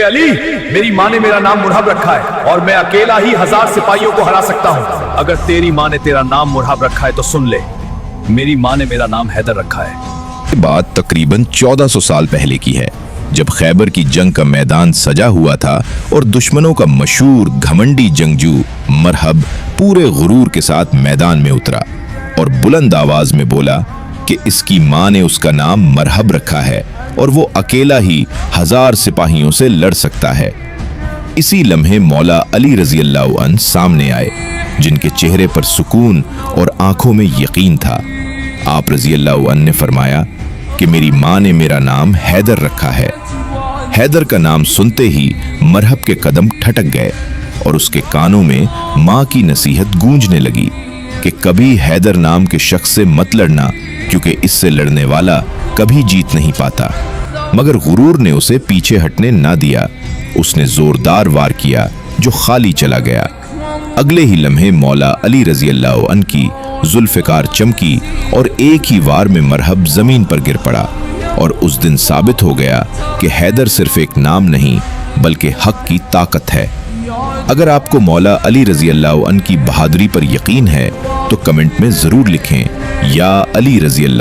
अली, मेरी माँ ने मेरा नाम मुरहब रखा है और मैं अकेला ही 1000 सिपाहियों को हरा सकता हूँ। अगर तेरी माँ ने तेरा नाम मुरहब रखा है तो सुन ले, मेरी माँ ने मेरा नाम हैदर रखा है। ये बात तकरीबन 1400 साल पहले की है, जब खैबर की जंग का मैदान सजा हुआ था और दुश्मनों का मशहूर घमंडी जंगजू मरहब पूरे गुरूर के साथ मैदान में उतरा और बुलंद आवाज में बोला कि इसकी माँ ने उसका नाम मरहब रखा है और वो अकेला ही 1000 सिपाहियों से लड़ सकता है। इसी लम्हे मौला अली रजी अल्लाह अन्हु सामने आए, जिनके चेहरे पर सुकून और आंखों में यकीन था। आप रजी अल्लाह अन्हु ने फरमाया कि मेरी माँ ने मेरा नाम हैदर रखा है। हैदर का नाम सुनते ही मरहब के कदम ठटक गए और उसके कानों में माँ की नसीहत गूंजने लगी कि कभी हैदर नाम के शख्स से मत लड़ना, क्योंकि इससे लड़ने वाला कभी जीत नहीं पाता। मगर गुरूर ने उसे पीछे हटने ना दिया। उसने जोरदार वार किया जो खाली चला गया। अगले ही लम्हे मौला अली रजी अल्लाह अन्हु की जुल्फ़िकार चमकी और एक ही वार में मरहब जमीन पर गिर पड़ा। और उस दिन साबित हो गया कि हैदर सिर्फ एक नाम नहीं बल्कि हक की ताकत है। अगर आपको मौला अली रजी अल्लाह अन्हु की बहादुरी पर यकीन है तो कमेंट में जरूर लिखें, या अली रजी अल्लाह।